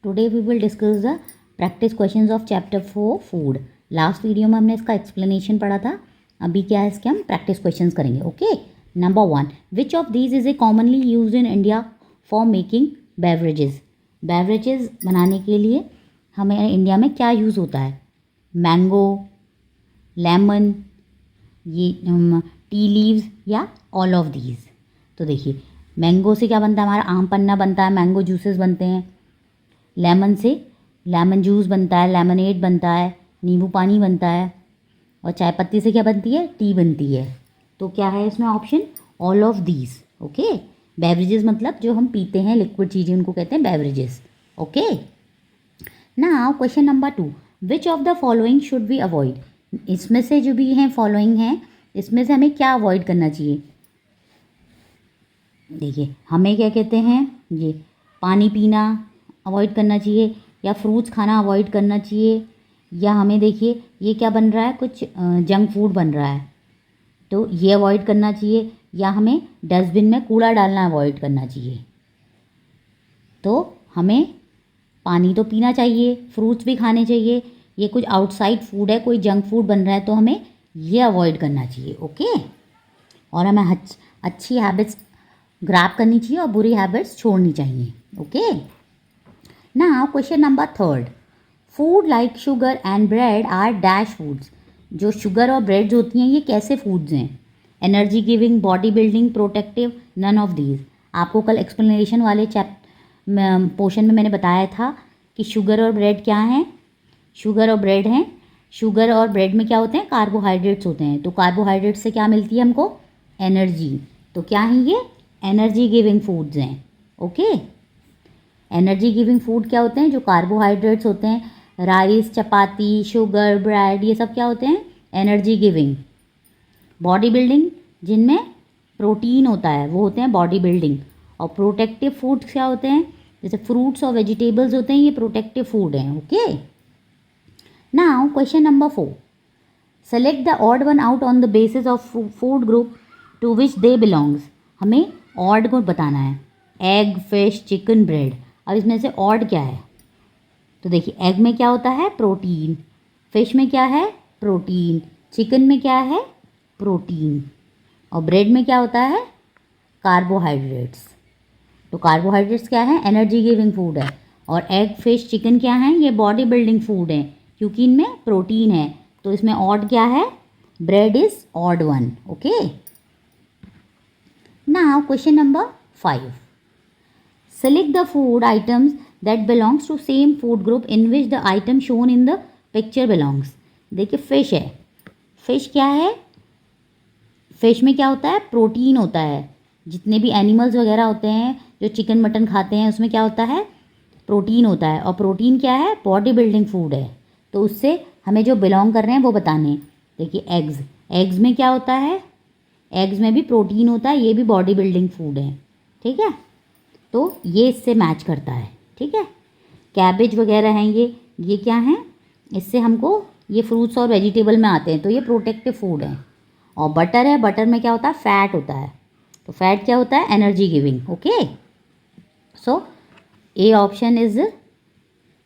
Today we will discuss the practice questions of chapter 4 food. Last video में हमने इसका explanation पढ़ा था, अभी क्या है इसके हम प्रैक्टिस क्वेश्चंस करेंगे। Okay, number 1, which of these is a commonly use in India for making beverages. Beverages बनाने के लिए हमें इंडिया में क्या यूज़ होता है? मैंगो, लेमन, ये टी लीव्स या ऑल ऑफ दीज। तो देखिए, मैंगो से क्या बनता है? हमारा आम पन्ना बनता है, मैंगो जूसेस बनते हैं। लेमन से लेमन जूस बनता है, लेमनेड बनता है, नींबू पानी बनता है। और चाय पत्ती से क्या बनती है? टी बनती है। तो क्या है इसमें option? All of these. Okay, beverages मतलब जो हम पीते हैं, लिक्विड चीज़ें, उनको कहते हैं beverages. Okay, now question number 2, which of the following should we avoid. इसमें से जो भी हैं फॉलोइंग हैं, इसमें से हमें क्या अवॉइड करना चाहिए? देखिए, हमें क्या कहते हैं, ये पानी पीना अवॉइड करना चाहिए, या फ्रूट्स खाना अवॉइड करना चाहिए, या हमें देखिए ये क्या बन रहा है, कुछ जंक फूड बन रहा है तो ये अवॉइड करना चाहिए, या हमें डस्टबिन में कूड़ा डालना अवॉइड करना चाहिए। तो हमें पानी तो पीना चाहिए, फ्रूट्स भी खाने चाहिए, ये कुछ आउटसाइड फूड है, कोई जंक फूड बन रहा है तो हमें ये अवॉइड करना चाहिए। ओके, और हमें अच्छी हैबिट्स ग्रैब करनी चाहिए और बुरी हैबिट्स छोड़नी चाहिए। Okay, now question number 3, food like sugar and bread are dash foods. जो शुगर और ब्रेड्स होती हैं ये कैसे फूड्स हैं? Energy giving, body building, protective, none of these. आपको कल एक्सप्लेनेशन वाले पोर्शन में मैंने बताया था कि शुगर और ब्रेड क्या हैं। शुगर और ब्रेड हैं। शुगर और ब्रेड में क्या होते हैं? कार्बोहाइड्रेट्स होते हैं। तो कार्बोहाइड्रेट से क्या मिलती है हमको? एनर्जी। तो क्या है ये? एनर्जी गिविंग फूड्स हैं। ओके, एनर्जी गिविंग फूड क्या होते हैं? जो कार्बोहाइड्रेट्स होते हैं, राइस, चपाती, शुगर, ब्रेड, ये सब क्या होते हैं? Energy giving. बॉडी बिल्डिंग, जिनमें प्रोटीन होता है, वो होते हैं बॉडी बिल्डिंग। और प्रोटेक्टिव फूड्स क्या होते हैं? जैसे फ्रूट्स और वेजिटेबल्स होते हैं, ये प्रोटेक्टिव फूड हैं। Okay, now question number 4, select the odd one out on the basis of food group to which they belongs. हमें ऑड को बताना है। Egg, fish, chicken, bread. अब इसमें से ऑड क्या है? तो देखिए, एग में क्या होता है? प्रोटीन। फिश में क्या है? प्रोटीन। चिकन में क्या है? प्रोटीन। और ब्रेड में क्या होता है? कार्बोहाइड्रेट्स। तो कार्बोहाइड्रेट्स क्या है? एनर्जी गिविंग फूड है। और एग, फिश, चिकन क्या हैं? ये बॉडी बिल्डिंग फूड हैं, क्योंकि इनमें प्रोटीन है। तो इसमें ऑड क्या है? Bread is odd one. Okay, now question number 5, select the food items that belongs to same food group in which the item shown in the picture belongs। देखिए, fish है। फिश क्या है? Fish में क्या होता है? प्रोटीन होता है। जितने भी एनिमल्स वगैरह होते हैं जो चिकन मटन खाते हैं, उसमें क्या होता है? प्रोटीन होता है। और प्रोटीन क्या है? बॉडी बिल्डिंग फूड है। तो उससे हमें जो बिलोंग कर रहे हैं वो बताने। देखिए, एग्स, एग्स में क्या होता है? एग्स में भी प्रोटीन होता है, ये भी बॉडी बिल्डिंग फूड है। ठीक है, तो ये इससे मैच करता है। ठीक है, कैबेज वगैरह हैं, ये क्या हैं? इससे हमको ये फ्रूट्स और वेजिटेबल में आते हैं, तो ये प्रोटेक्टिव फूड है। और बटर है, बटर में क्या होता है? फैट होता है। तो फैट क्या होता है? Energy giving. Okay, so A option is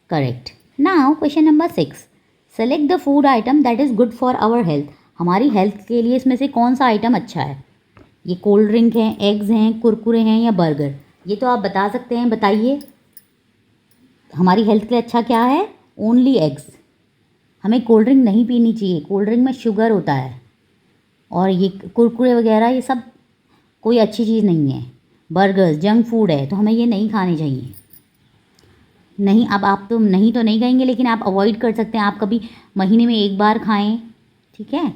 correct. Now question number 6, select the food item that is good for our health. हमारी हेल्थ के लिए इसमें से कौन सा आइटम अच्छा है? ये कोल्ड ड्रिंक हैं, एग्स हैं, कुरकुरे हैं, या बर्गर। ये तो आप बता सकते हैं, बताइए हमारी हेल्थ के लिए अच्छा क्या है? Only eggs. हमें कोल्ड ड्रिंक नहीं पीनी चाहिए, कोल्ड ड्रिंक में शुगर होता है। और ये कुरकुरे वगैरह ये सब कोई अच्छी चीज़ नहीं है। बर्गर्स जंक फूड है, तो हमें ये नहीं खाने चाहिए। नहीं, अब आप तो नहीं कहेंगे, लेकिन आप अवॉइड कर सकते हैं। आप कभी महीने में एक बार खाएं। ठीक है,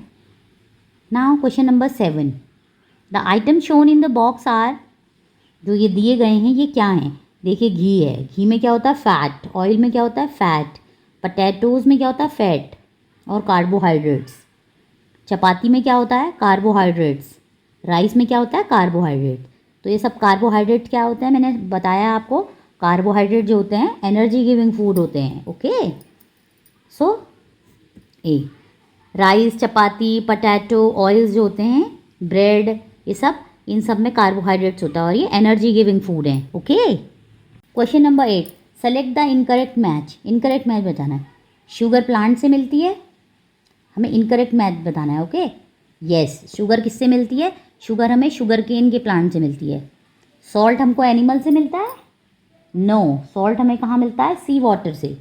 now question number 7, the item shown in the box are. जो ये दिए गए हैं ये क्या हैं? देखिए, घी है। घी में क्या होता है? फैट। ऑयल में क्या होता है? फैट। पटैटोज़ में क्या होता है? फैट और कार्बोहाइड्रेट्स। चपाती में क्या होता है? कार्बोहाइड्रेट्स। राइस में क्या होता है? कार्बोहाइड्रेट। तो ये सब कार्बोहाइड्रेट क्या होते हैं? मैंने बताया आपको, कार्बोहाइड्रेट जो होते हैं एनर्जी गिविंग फूड होते हैं। ओके, सो ए, राइस, चपाती, पटैटो, ऑयल्स जो होते हैं, ब्रेड, ये सब, इन सब में कार्बोहाइड्रेट्स होता है और ये एनर्जी गिविंग फूड हैं। Okay, question number 8, select the incorrect match, incorrect match बताना है। शुगर प्लांट से मिलती है, हमें इनकरेक्ट मैच बताना है। ओके, यस, शुगर किससे मिलती है? शुगर हमें शुगर केन के प्लांट से मिलती है। सॉल्ट हमको एनिमल से मिलता है? नो, सॉल्ट हमें कहाँ मिलता है? सी वाटर से।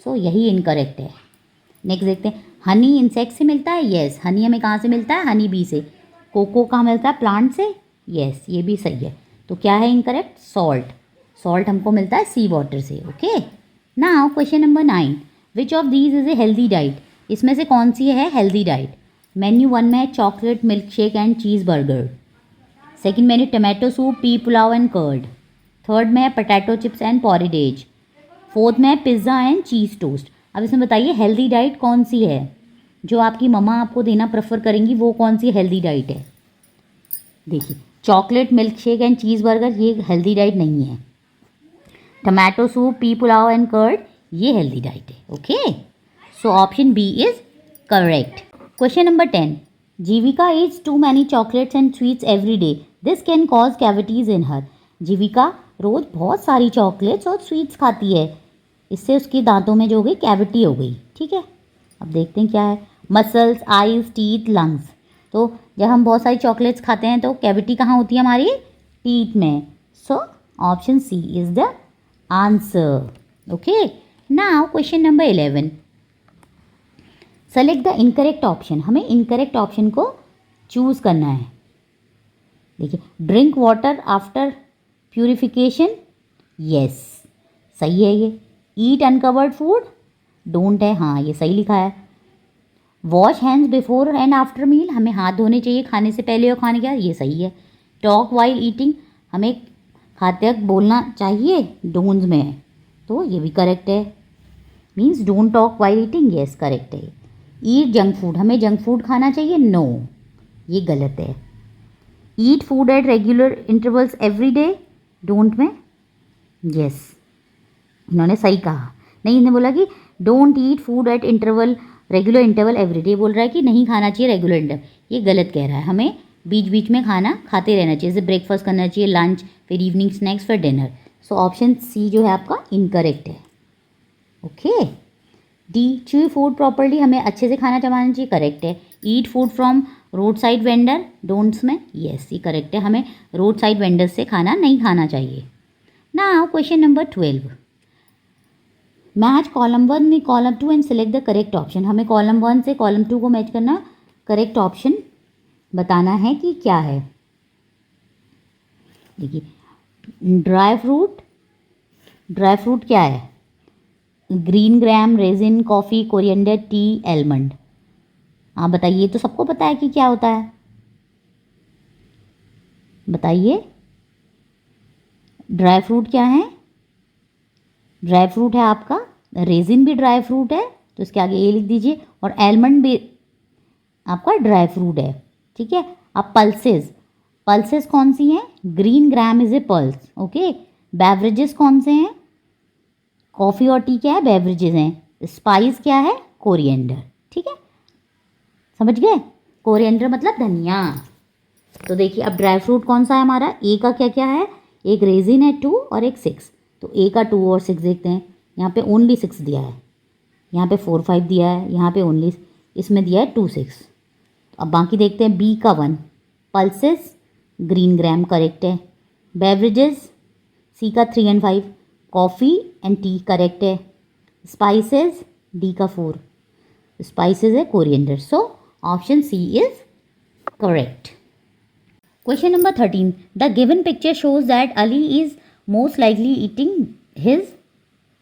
सो यही इनकरेक्ट है। नेक्स्ट देखते हैं, हनी इंसेक्ट से मिलता है? यस, हनी हमें कहाँ से मिलता है? हनी बी से। कोको कहाँ मिलता है? प्लांट से। यस, ये भी सही है। तो क्या है इनकरेक्ट? सॉल्ट, सॉल्ट हमको मिलता है सी वाटर से। Okay, now question number 9, which of these is a healthy diet? इसमें से कौन सी है हेल्दी डाइट? मेन्यू 1 में chocolate milk shake and cheese burger. Second menu tomato soup, pea pulao and curd. Third में है potato chips and porridge. Fourth में है pizza and cheese toast. अब इसमें बताइए हेल्दी डाइट कौन सी है? जो आपकी मम्मा आपको देना प्रेफर करेंगी वो कौन सी हेल्दी डाइट है? देखिए, chocolate milk shake and cheese burger ये हेल्दी डाइट नहीं है। Tomato soup, pea pulao and curd ये हेल्दी डाइट है। Okay, so option B is correct. Question number 10, Jeevika eats too many chocolates and sweets every day, this can cause cavities in her. Jeevika रोज़ बहुत सारी chocolates और sweets खाती है, इससे उसके दांतों में जो हो गई कैविटी हो गई। ठीक है, अब देखते हैं क्या है। Muscles, eyes, teeth, lungs. तो जब हम बहुत सारी चॉकलेट्स खाते हैं तो कैविटी कहाँ होती है हमारी? टीथ में। So option C is the answer. Okay, now question number 11, select the incorrect option. हमें इनकरेक्ट ऑप्शन को चूज़ करना है। देखिए, drink water after purification, yes सही है ये। ईट अनकवर्ड फूड, डोंट है, हाँ ये सही लिखा है। Wash hands before and after meal, हमें हाथ धोने चाहिए खाने से पहले और खाने के बाद, ये सही है। टॉक वाइल ईटिंग, हमें खाते वक्त बोलना चाहिए, डोंट्स में है, तो ये भी करेक्ट है। Means don't talk while eating, yes correct है। ईट जंक फूड, हमें जंक फूड खाना चाहिए, नो ये गलत है। Eat food at regular intervals every day, don't में, यस इन्होंने सही कहा। नहीं, इन्होंने बोला कि don't eat food at interval, regular interval every day बोल रहा है कि नहीं खाना चाहिए रेगुलर इंटरवल, ये गलत कह रहा है। हमें बीच बीच में खाना खाते रहना चाहिए, जैसे ब्रेकफास्ट करना चाहिए, लंच, फिर इवनिंग स्नैक्स, फिर डिनर। सो ऑप्शन सी जो है आपका इनकरेक्ट है। Okay, D, chew food properly, हमें अच्छे से खाना चबाना चाहिए, करेक्ट है। Eat food from road side vendor, don'ts में, यस ये करेक्ट है, हमें रोड साइड वेंडर से खाना नहीं खाना चाहिए। Now question number 12, match column 1 में column 2 and select the correct option. हमें कॉलम 1 से कॉलम 2 को मैच करना, करेक्ट ऑप्शन बताना है कि क्या है। देखिए, ड्राई फ्रूट, ड्राई फ्रूट क्या है? Green gram, resin, coffee, coriander, T, almond. आप बताइए, तो सबको पता है कि क्या होता है, बताइए। ड्राई फ्रूट क्या है? ड्राई फ्रूट है आपका, रेजिन भी ड्राई फ्रूट है तो इसके आगे ए लिख दीजिए, और एलमंड भी आपका ड्राई फ्रूट है। ठीक है, अब पल्सेस, पल्सेस कौन सी हैं? Green gram is a pulse. Okay, beverages कौन से हैं? कॉफ़ी और टी क्या है? बेवरेजेस हैं। स्पाइस क्या है? कोरिएंडर। ठीक है, समझ गए? कोरिएंडर मतलब धनिया। तो देखिए, अब ड्राई फ्रूट कौन सा है हमारा? ए का क्या क्या है? एक रेजिन है 2 और एक 6, तो ए का 2 और 6 देखते हैं। यहाँ पे ओनली 6 दिया है, यहाँ पे 4 5 दिया है, यहाँ पे ओनली इसमें दिया है 2 6। अब बाकी देखते हैं, बी का 1, पल्सेस ग्रीन ग्राम करेक्ट है। बेवरेजेस सी का 3 and 5, coffee and tea correct है। स्पाइसेस डी का 4, स्पाइसेस है coriander. So option C is correct. Question number 13, the given picture shows that Ali is most likely eating his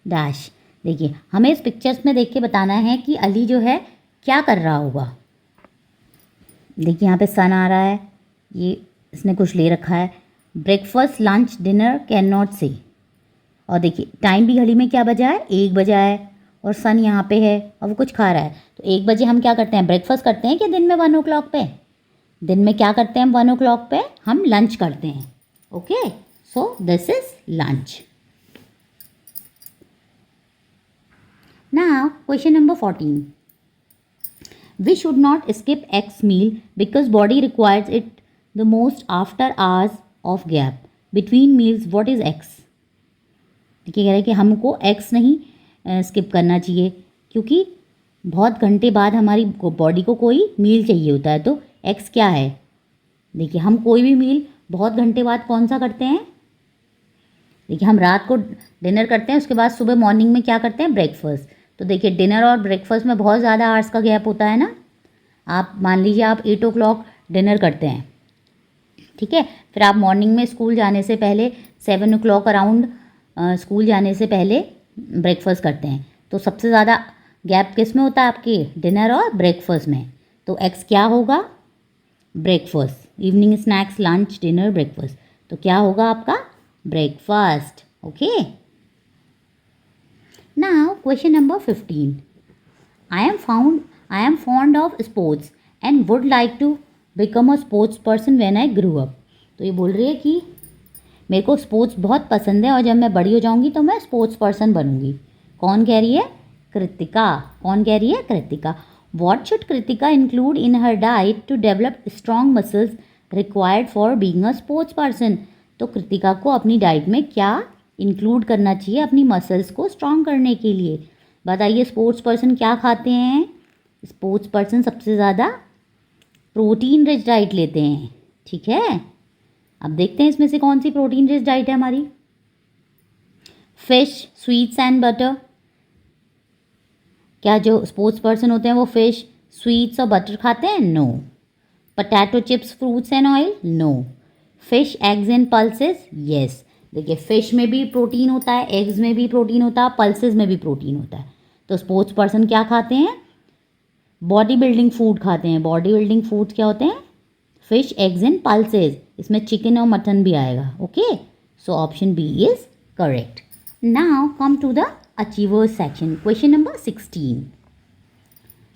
dash. देखिए, हमें इस pictures में देख के बताना है कि अली जो है क्या कर रहा होगा। देखिए, यहाँ पे सन आ रहा है, ये इसने कुछ ले रखा है, breakfast, lunch, dinner, can not से। और देखिए, टाइम भी घड़ी में क्या बजा है? 1 बजा है, और सन यहाँ पे है और वो कुछ खा रहा है। तो 1 बजे हम क्या करते हैं? ब्रेकफास्ट करते हैं कि दिन में 1 o'clock पे? दिन में क्या करते हैं? 1 o'clock पे हम लंच करते हैं। Okay, so this is lunch. Now question number 14, we should not skip X meal because body requires it the most after hours of gap between meals. What is X? देखिए कह रहे हैं कि हमको एग्स नहीं skip करना चाहिए, क्योंकि बहुत घंटे बाद हमारी बॉडी को कोई मील चाहिए होता है। तो एग्स क्या है, देखिए हम कोई भी मील बहुत घंटे बाद कौन सा करते हैं, देखिए हम रात को डिनर करते हैं, उसके बाद सुबह मॉर्निंग में क्या करते हैं, ब्रेकफास्ट। तो देखिए डिनर और ब्रेकफास्ट में बहुत ज़्यादा आवर्स का गैप होता है ना। आप मान लीजिए आप 8 o'clock डिनर करते हैं, ठीक है, फिर आप मॉर्निंग में स्कूल जाने से पहले 7 o'clock अराउंड स्कूल जाने से पहले ब्रेकफास्ट करते हैं। तो सबसे ज़्यादा गैप किस में होता है, आपके डिनर और ब्रेकफास्ट में। तो एक्स क्या होगा, breakfast, evening snacks, lunch, dinner, breakfast. तो क्या होगा आपका, breakfast. Okay, now question number 15। I am fond of sports and would like to become a sports person when I grew up। तो ये बोल रही है कि मेरे को स्पोर्ट्स बहुत पसंद है और जब मैं बड़ी हो जाऊंगी तो मैं स्पोर्ट्स पर्सन बनूंगी। कौन कह रही है, कृतिका। कौन कह रही है, Kritika. What should Kritika include in her diet to develop strong muscles required for being a sports person. तो कृतिका को अपनी डाइट में क्या इंक्लूड करना चाहिए अपनी मसल्स को स्ट्रॉन्ग करने के लिए। बताइए, स्पोर्ट्स पर्सन क्या खाते हैं। स्पोर्ट्स पर्सन सबसे ज़्यादा प्रोटीन रिच डाइट लेते हैं, ठीक है। अब देखते हैं इसमें से कौन सी प्रोटीन रिच डाइट है हमारी। Fish, sweets and butter. क्या जो स्पोर्ट्स पर्सन होते हैं वो फिश, स्वीट्स और बटर खाते हैं, no. Potato chips, fruits and oil, no. Fish, eggs and pulses, yes. देखिए फिश में भी प्रोटीन होता है, एग्स में भी प्रोटीन होता है, पल्सेस में भी प्रोटीन होता है। तो स्पोर्ट्स पर्सन क्या खाते हैं, बॉडी बिल्डिंग फूड खाते हैं। बॉडी बिल्डिंग फूड क्या होते हैं, फिश, एग्स एंड पल्सेस। इसमें चिकन और मटन भी आएगा। Okay, so option B is correct. Now come to the achievers section. Question number 16।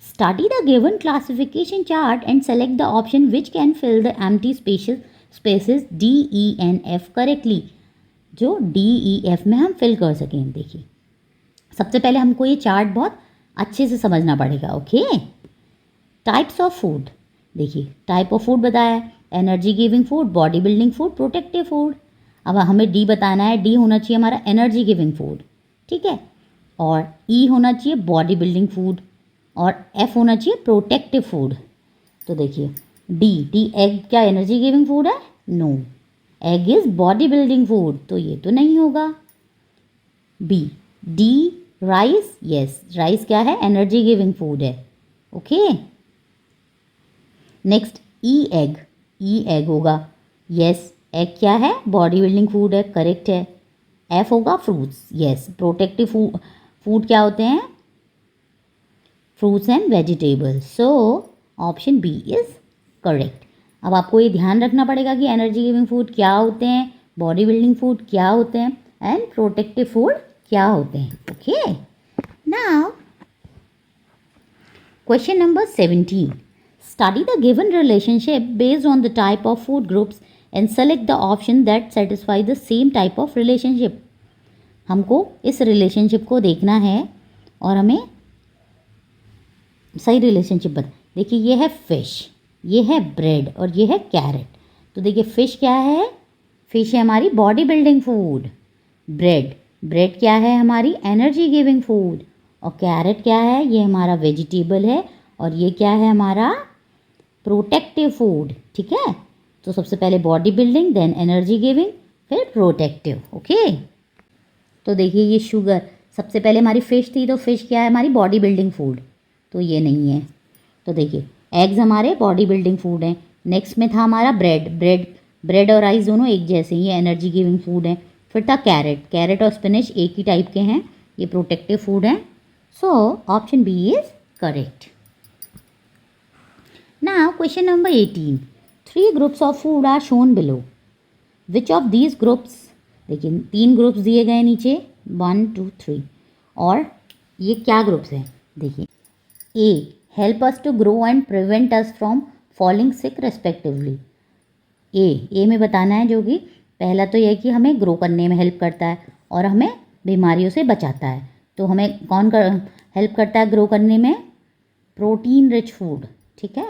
Study the given classification chart and select the option which can fill the empty spaces D, E and F correctly. जो D, E, F में हम fill कर सकें। देखिए सबसे पहले हमको ये चार्ट बहुत अच्छे से समझना पड़ेगा। Okay, types of food. देखिए टाइप ऑफ फूड बताया है, energy giving food, body building food, protective food. अब हमें डी बताना है, डी होना चाहिए हमारा एनर्जी गिविंग फूड, ठीक है, और ई होना चाहिए बॉडी बिल्डिंग फूड, और एफ होना चाहिए प्रोटेक्टिव फूड। तो देखिए डी एग क्या एनर्जी गिविंग फूड है, no. Egg is body building food, तो ये तो नहीं होगा। B, D rice, yes, rice क्या है, एनर्जी गिविंग फूड है। Okay, next E egg, E egg होगा, यस, एग क्या है, बॉडी बिल्डिंग फूड है, करेक्ट है। एफ होगा फ्रूट्स, यस, प्रोटेक्टिव फूड क्या होते हैं, fruits and vegetables. So option B is correct. अब आपको ये ध्यान रखना पड़ेगा कि एनर्जी गिविंग फूड क्या होते हैं, बॉडी बिल्डिंग फूड क्या होते हैं, एंड प्रोटेक्टिव फूड क्या होते हैं। Okay, now question number 17। Study the given relationship based on the type of food groups and select the option that satisfy the same type of relationship. हमको इस relationship को देखना है और हमें सही रिलेशनशिप बता। देखिए ये है फिश, ये है ब्रेड और ये है कैरेट। तो देखिए फिश क्या है, फिश है हमारी बॉडी बिल्डिंग फूड। ब्रेड क्या है, हमारी एनर्जी गिविंग फूड। और कैरेट क्या है, ये हमारा वेजिटेबल है और ये क्या है, हमारा प्रोटेक्टिव फूड। ठीक है, तो सबसे पहले body building, then energy giving, फिर प्रोटेक्टिव। ओके, तो देखिए ये शुगर, सबसे पहले हमारी फ़िश थी, तो फिश क्या है, हमारी बॉडी बिल्डिंग फूड, तो ये नहीं है। तो देखिए एग्स हमारे बॉडी बिल्डिंग फूड हैं। नेक्स्ट में था हमारा ब्रेड और राइस दोनों एक जैसे ही एनर्जी गिविंग फूड हैं। फिर था कैरेट और स्पिनिच एक ही टाइप के हैं, ये प्रोटेक्टिव फूड हैं। So option B is correct. Now question number 18। 3 groups of food are shown below. Which of these groups, देखिए 3 ग्रुप्स दिए गए नीचे, 1 2 3, और ये क्या ग्रुप्स हैं, देखिए A help us to grow and prevent us from falling sick respectively. A में बताना है, जो कि पहला तो यह कि हमें ग्रो करने में हेल्प करता है और हमें बीमारियों से बचाता है। तो हमें कौन हेल्प करता है ग्रो करने में, प्रोटीन रिच फूड। ठीक है,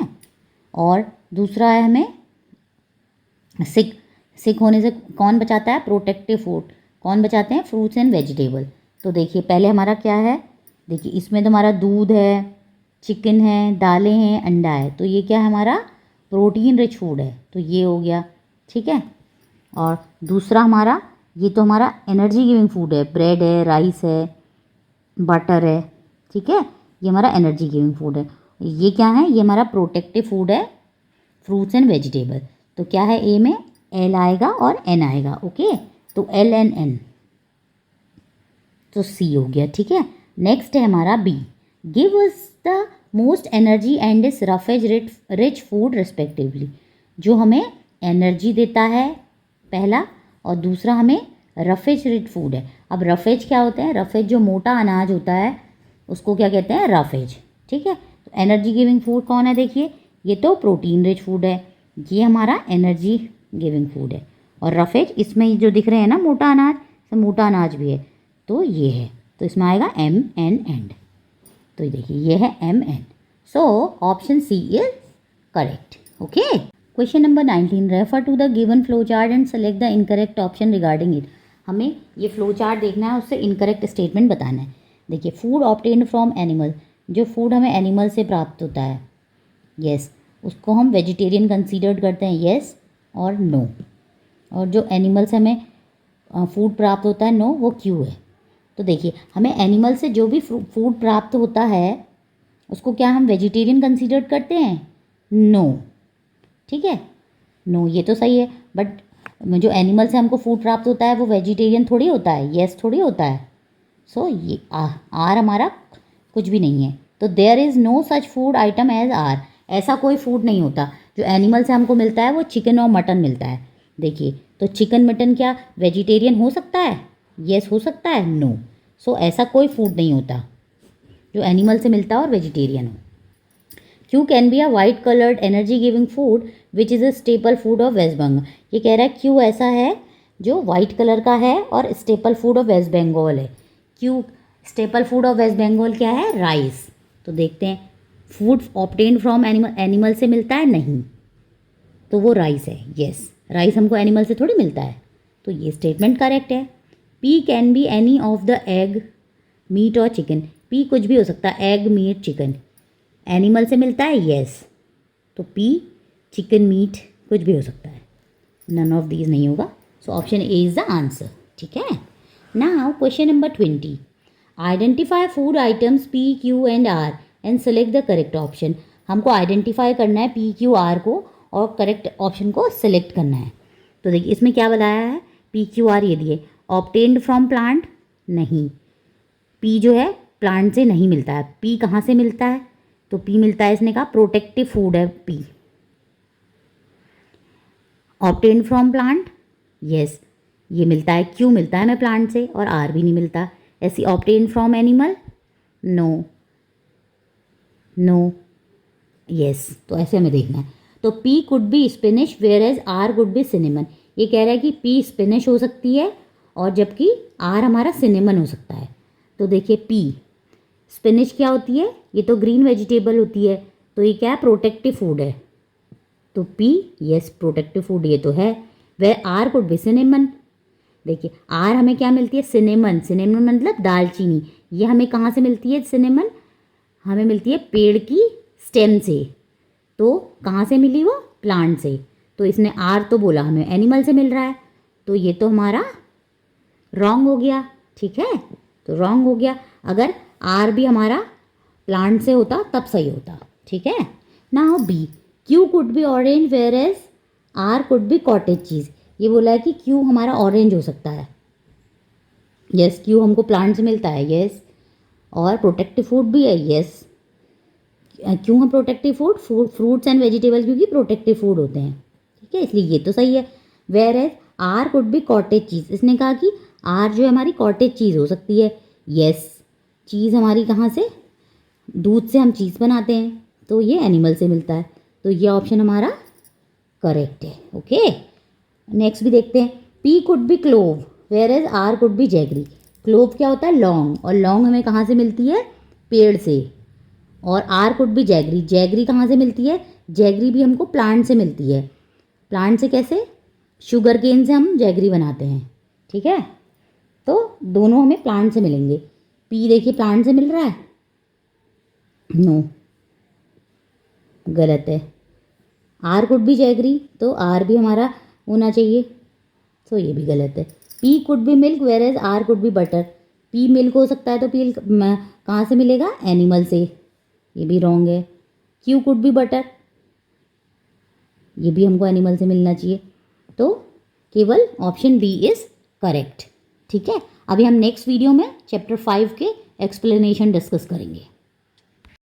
और दूसरा है हमें सिक होने से कौन बचाता है, प्रोटेक्टिव फूड। कौन बचाते हैं? Fruits and vegetable. तो देखिए पहले हमारा क्या है, देखिए इसमें तो हमारा दूध है, चिकन है, दालें हैं, अंडा है, तो ये क्या है हमारा? प्रोटीन रिच फूड है, तो ये हो गया, ठीक है। और दूसरा हमारा, ये तो हमारा एनर्जी गिविंग फूड है, ब्रेड है, राइस है, बटर है, ठीक है, ये हमारा एनर्जी गिविंग फूड है। ये क्या है? ये हमारा प्रोटेक्टिव फूड है, फ्रूट्स एंड वेजिटेबल। तो क्या है? ए में एल आएगा और एन आएगा, ओके, तो एल एन एन, तो सी हो गया, ठीक है। नेक्स्ट है हमारा B, give us the most energy and is roughage rich food respectively. जो हमें एनर्जी देता है पहला, और दूसरा हमें रफेज रिच फूड है। अब रफेज क्या होता है? रफेज जो मोटा अनाज होता है उसको क्या कहते हैं? रफेज, ठीक है। तो एनर्जी गिविंग फूड कौन है? देखिए ये तो प्रोटीन रिच फूड है, ये हमारा एनर्जी गिविंग फूड है। और रफेज इसमें जो दिख रहे हैं ना मोटा अनाज, इसमें मोटा अनाज भी है, तो ये है, तो इसमें आएगा एम एन एंड। तो देखिए ये है M N, so option C is correct, okay. Question number 19, refer to the given flow chart and select the incorrect option regarding it. हमें ये फ्लो चार्ट देखना है, उससे इनकरेक्ट स्टेटमेंट बताना है। देखिए फूड ऑब्टेन्ड फ्रॉम एनिमल, जो food हमें एनिमल से प्राप्त होता है, यस, उसको हम वेजिटेरियन कंसीडर्ड करते हैं, यस और नो। और जो एनिमल से हमें फूड प्राप्त होता है, नो, वो क्यों है। तो देखिए हमें एनिमल से जो भी फूड प्राप्त होता है उसको क्या हम वेजिटेरियन कंसीडर करते हैं? नो, ठीक है, नो, ये तो सही है। बट जो एनिमल से हमको फूड प्राप्त होता है वो वेजिटेरियन थोड़ी होता है, यस थोड़ी होता है। सो ये आर हमारा कुछ भी नहीं है। तो there is no such food item as R, ऐसा कोई फूड नहीं होता। जो एनिमल से हमको मिलता है वो चिकन और मटन मिलता है। देखिए तो चिकन मटन क्या वेजिटेरियन हो सकता है? यस हो सकता है, नो। सो ऐसा कोई फूड नहीं होता जो एनिमल से मिलता है और वेजिटेरियन हो। Q can be a white coloured energy giving food which is a staple food of West Bengal. ये कह रहा है क्यू ऐसा है जो वाइट कलर का है और staple food of West Bengal है। Q staple food of West Bengal क्या है? राइस। तो देखते हैं, food obtained from animal, animal से मिलता है? नहीं, तो वो राइस है, यस, राइस हमको एनिमल से थोड़ी मिलता है, तो ये स्टेटमेंट करेक्ट है। P can be any of the egg, meat और चिकन। पी कुछ भी हो सकता है, एग, मीट, चिकन, एनिमल से मिलता है, यस, तो पी चिकन, मीट कुछ भी हो सकता है, नन ऑफ दीज नहीं होगा। So option A is the answer, ठीक है। Now question number 20, identify food items P Q and R and select the correct option. हमको आइडेंटिफाई करना है पी क्यू आर को और करेक्ट ऑप्शन को सिलेक्ट करना है। तो देखिए इसमें क्या बताया है, पी क्यू आर ये दिए, ऑब्टेन्ड फ्रॉम प्लांट, नहीं, पी जो है प्लांट से नहीं मिलता है। पी कहाँ से मिलता है? तो पी मिलता है, इसने कहा प्रोटेक्टिव फूड है P. Obtained from plant, yes, ये मिलता है, क्यों मिलता है हमें प्लांट से, और आर भी नहीं मिलता। ऐसी obtained from animal, no, no, yes, तो ऐसे हमें देखना है। तो P could be spinach whereas R could be cinnamon. ये कह रहा है कि पी स्पिनिश हो सकती है और जबकि आर हमारा सिनेमन हो सकता है। तो देखिए पी स्पिनिश क्या होती है? ये तो ग्रीन वेजिटेबल होती है, तो ये क्या है? प्रोटेक्टिव फूड है, तो पी यस प्रोटेक्टिव फूड ये तो है। वे आर कुड बी सिनेमन, देखिए आर हमें क्या मिलती है? सिनेमन, सिनेमन मतलब दालचीनी। ये हमें कहाँ से मिलती है सिनेमन? हमें मिलती है पेड़ की स्टेम से। तो कहाँ से मिली वो? प्लांट से। तो इसने आर तो बोला हमें एनिमल से मिल रहा है, तो ये तो हमारा रॉन्ग हो गया, ठीक है, तो रॉन्ग हो गया। अगर आर भी हमारा प्लांट से होता तब सही होता, ठीक है। Now B, Q could be orange whereas R could be cottage cheese. ये बोला है कि क्यू हमारा ऑरेंज हो सकता है, यस, क्यू हमको प्लांट से मिलता है, यस, और प्रोटेक्टिव फूड भी है, यस। क्यों हम protective food? Fruits and vegetable क्योंकि प्रोटेक्टिव फूड होते हैं, ठीक है, इसलिए ये तो सही है। Whereas R could be cottage cheese, इसने कहा कि आर जो है हमारी कॉटेज चीज़ हो सकती है, यस, चीज़ हमारी कहाँ से? दूध से हम चीज़ बनाते हैं, तो ये एनिमल से मिलता है, तो ये ऑप्शन हमारा करेक्ट है, ओके। नेक्स्ट भी देखते हैं, P could be clove whereas R could be jaggery. Clove क्या होता है? लौंग, और लौंग हमें कहाँ से मिलती है? पेड़ से। और R could be jaggery, jaggery कहाँ से मिलती है? जैगरी भी हमको प्लांट से मिलती है। प्लांट से कैसे? शुगर केन से हम जैगरी बनाते हैं, ठीक है। तो दोनों हमें प्लांट से मिलेंगे। पी देखिए प्लांट से मिल रहा है, नो, गलत है। आर कुड बी जैगरी, तो आर भी हमारा होना चाहिए, तो ये भी गलत है। P could be milk whereas R could be butter. P milk हो सकता है तो पी कहाँ से मिलेगा, एनिमल से, ये भी रॉन्ग है। क्यू कुड बी बटर, ये भी हमको एनिमल से मिलना चाहिए, तो केवल ऑप्शन बी इज करेक्ट। ठीक है, अभी हम नेक्स्ट वीडियो में चैप्टर 5 के एक्सप्लेनेशन डिस्कस करेंगे।